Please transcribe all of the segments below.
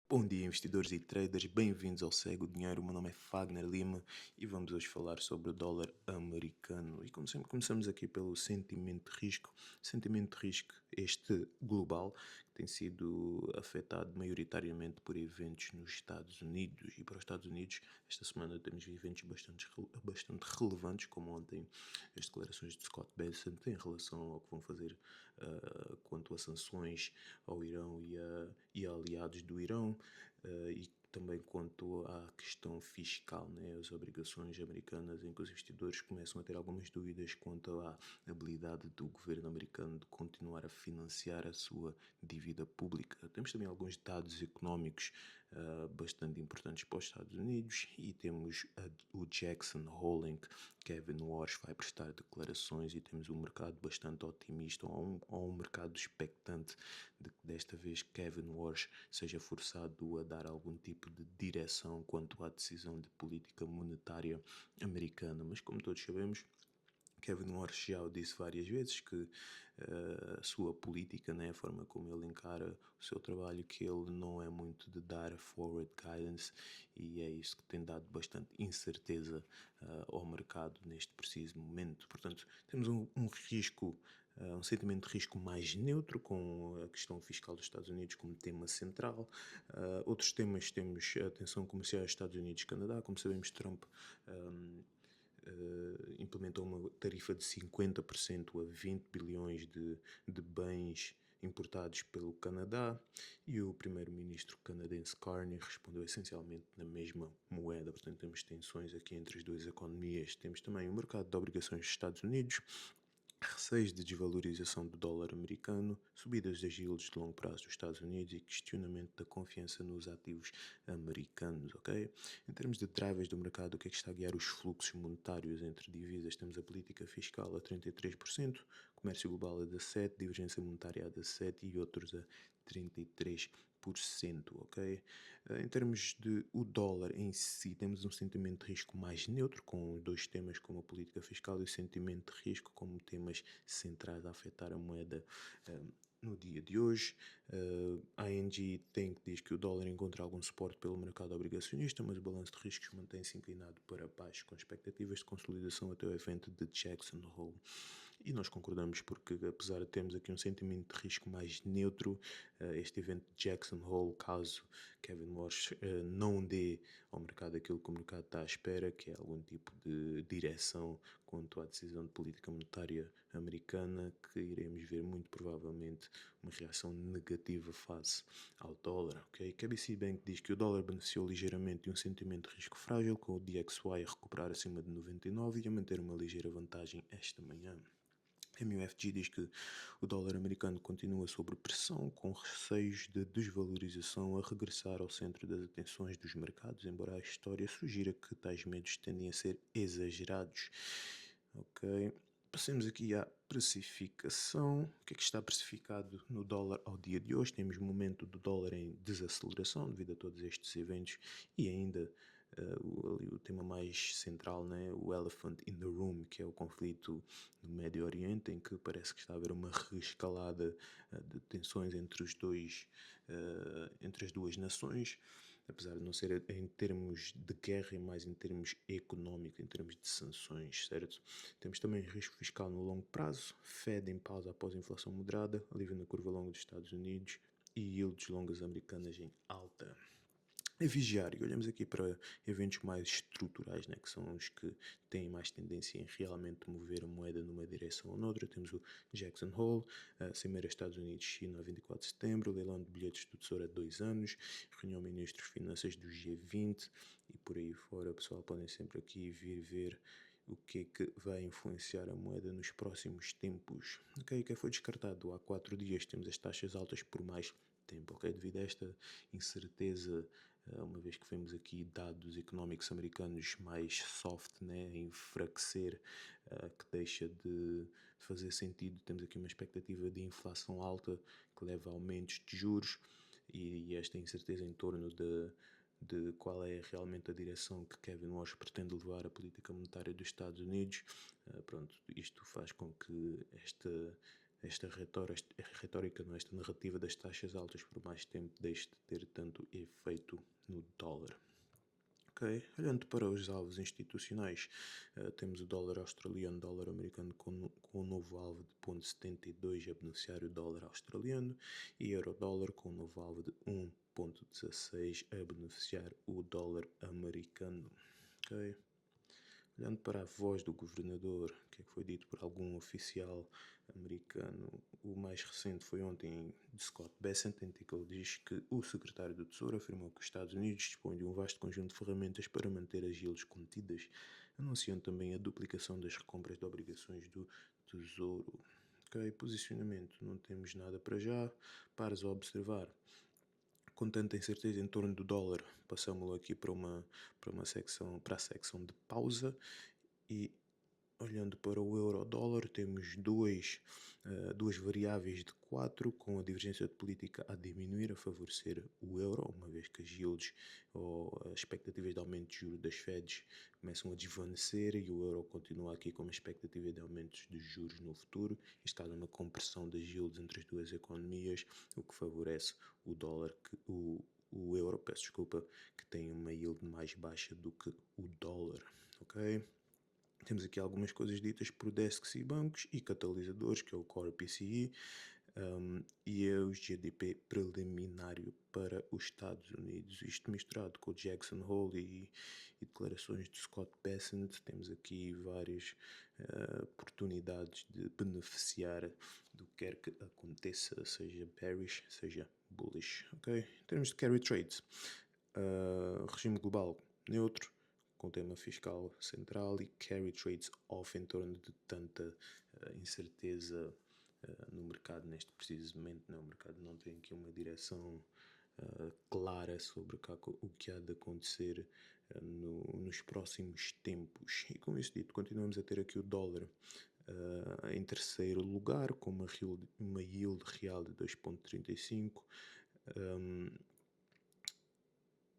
Bom dia, investidores e traders, bem-vindos ao Cego Dinheiro. O meu nome é Fagner Lima e vamos hoje falar sobre o dólar americano. E como sempre, começamos aqui pelo sentimento de risco. Sentimento de risco este global, que tem sido afetado maioritariamente por eventos nos Estados Unidos. E para os Estados Unidos, esta semana temos eventos bastante relevantes, como ontem as declarações de Scott Bessent em relação ao que vão fazer quanto a sanções ao Irão e a aliados do Irão. E também quanto à questão fiscal, né, as obrigações americanas, em que os investidores começam a ter algumas dúvidas quanto à habilidade do governo americano de continuar a financiar a sua dívida pública. Temos também alguns dados económicos bastante importantes para os Estados Unidos e temos o Jackson Hole em que Kevin Walsh vai prestar declarações e temos um mercado bastante otimista ou um mercado expectante de que desta vez Kevin Walsh seja forçado a dar algum tipo de direção quanto à decisão de política monetária americana. Mas como todos sabemos, Kevin Warsh já o disse várias vezes que a sua política, né, a forma como ele encara o seu trabalho, que ele não é muito de dar forward guidance e é isso que tem dado bastante incerteza ao mercado neste preciso momento. Portanto, temos um risco, um sentimento de risco mais neutro com a questão fiscal dos Estados Unidos como tema central. Outros temas temos a tensão comercial dos Estados Unidos-Canadá. Como sabemos, Trump implementou uma tarifa de 50% a 20 bilhões de bens importados pelo Canadá e o primeiro-ministro canadense Carney respondeu essencialmente na mesma moeda. Portanto, temos tensões aqui entre as duas economias. Temos também o mercado de obrigações dos Estados Unidos, receios de desvalorização do dólar americano, subidas das yields de longo prazo dos Estados Unidos e questionamento da confiança nos ativos americanos, ok? Em termos de drivers do mercado, o que é que está a guiar os fluxos monetários entre divisas? Temos a política fiscal a 33%, comércio global a 17%, divergência monetária a 17% e outros a 33%, ok? Em termos de o dólar em si, temos um sentimento de risco mais neutro, com dois temas como a política fiscal e o sentimento de risco como temas centrais a afetar a moeda no dia de hoje. A ING diz que o dólar encontra algum suporte pelo mercado obrigacionista, mas o balanço de riscos mantém-se inclinado para baixo, com expectativas de consolidação até o evento de Jackson Hole. E nós concordamos porque, apesar de termos aqui um sentimento de risco mais neutro, este evento de Jackson Hole, caso Kevin Walsh não dê ao mercado aquilo que o mercado está à espera, que é algum tipo de direção quanto à decisão de política monetária americana, que iremos ver muito provavelmente uma reação negativa face ao dólar. Okay? KBC Bank diz que o dólar beneficiou ligeiramente de um sentimento de risco frágil, com o DXY a recuperar acima de 99 e a manter uma ligeira vantagem esta manhã. A MUFG diz que o dólar americano continua sob pressão, com receios de desvalorização a regressar ao centro das atenções dos mercados, embora a história sugira que tais medos tendem a ser exagerados. Ok. Passemos aqui à precificação. O que é que está precificado no dólar ao dia de hoje? Temos o momento do dólar em desaceleração devido a todos estes eventos e ainda o tema mais central, né? O elephant in the room, que é o conflito no Médio Oriente, em que parece que está a haver uma reescalada de tensões entre os dois, entre as duas nações, apesar de não ser em termos de guerra, e mais em termos económicos, em termos de sanções, certo? Temos também risco fiscal no longo prazo, Fed em pausa após a inflação moderada, alívio na curva longa dos Estados Unidos e yields longas americanas em alta. A vigiar, e olhamos aqui para eventos mais estruturais, né, que são os que têm mais tendência em realmente mover a moeda numa direção ou noutra. Temos o Jackson Hole, a Cimeira Estados Unidos-China a 24 de setembro, leilão de bilhetes do Tesouro a 2 anos, reunião ministros de finanças do G20 e por aí fora. Pessoal, podem sempre aqui vir ver o que é que vai influenciar a moeda nos próximos tempos. Ok, que foi descartado há 4 dias, temos as taxas altas por mais tempo, ok? Devido a esta incerteza, uma vez que vemos aqui dados económicos americanos mais soft, né, a enfraquecer, que deixa de fazer sentido, temos aqui uma expectativa de inflação alta que leva a aumentos de juros e esta incerteza em torno de qual é realmente a direção que Kevin Walsh pretende levar a política monetária dos Estados Unidos. Pronto, isto faz com que esta retórica, não, esta narrativa das taxas altas por mais tempo deixe de ter tanto efeito no dólar. Ok, olhando para os alvos institucionais, temos o dólar australiano, dólar americano com um novo alvo de 0,72 a beneficiar o dólar australiano e euro-dólar com um novo alvo de 1,16 a beneficiar o dólar americano. Ok. Olhando para a voz do governador, o que é que foi dito por algum oficial americano, o mais recente foi ontem de Scott Bessent, em que ele diz que o secretário do Tesouro afirmou que os Estados Unidos dispõem de um vasto conjunto de ferramentas para manter as yields contidas, anunciando também a duplicação das recompras de obrigações do Tesouro. Ok, posicionamento, não temos nada para já, pares a observar. Com tanta incerteza em torno do dólar, passamos aqui para a secção de pausa e olhando para o euro-dólar, temos duas variáveis de 4, com a divergência de política a diminuir, a favorecer o euro, uma vez que as yields ou as expectativas de aumento de juros das Feds começam a desvanecer e o euro continua aqui com uma expectativa de aumentos de juros no futuro. Isto causa uma compressão das yields entre as duas economias, o que favorece o dólar, o euro, peço desculpa, que tem uma yield mais baixa do que o dólar, ok? Temos aqui algumas coisas ditas por desks e bancos e catalisadores, que é o Core PCE, e é o GDP preliminário para os Estados Unidos. Isto misturado com o Jackson Hole e declarações de Scott Bessent, temos aqui várias oportunidades de beneficiar do que quer que aconteça, seja bearish, seja bullish. Okay? Em termos de carry trades, regime global neutro, com tema fiscal central e carry trades off em torno de tanta incerteza no mercado neste preciso momento. Não, o mercado não tem aqui uma direção clara sobre o que há de acontecer nos próximos tempos. E com isso dito, continuamos a ter aqui o dólar em terceiro lugar, com uma yield real de 2,35.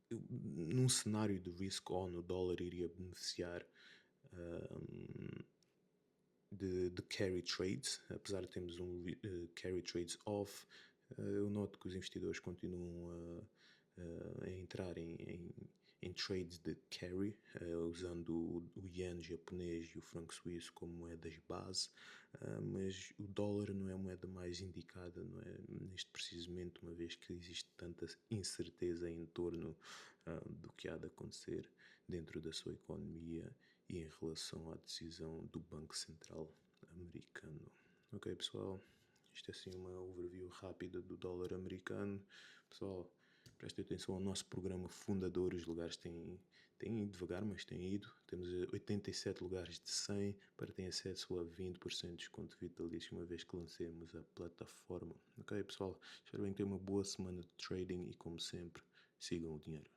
Num cenário de risk on, o dólar iria beneficiar de carry trades, apesar de termos carry trades off. Eu noto que os investidores continuam a entrar em trades de carry, usando o yen japonês e o franco suíço como moedas base, mas o dólar não é a moeda mais indicada, não é, neste preciso momento, uma vez que existe tanta incerteza em torno do que há de acontecer dentro da sua economia e em relação à decisão do Banco Central americano. Ok, pessoal, isto é assim uma overview rápida do dólar americano. Pessoal, prestem atenção ao nosso programa fundador. Os lugares têm ido devagar, mas têm ido. Temos 87 lugares de 100 para ter acesso a 20% de desconto vitalício uma vez que lancemos a plataforma. Ok, pessoal, espero bem que tenham uma boa semana de trading e, como sempre, sigam o dinheiro.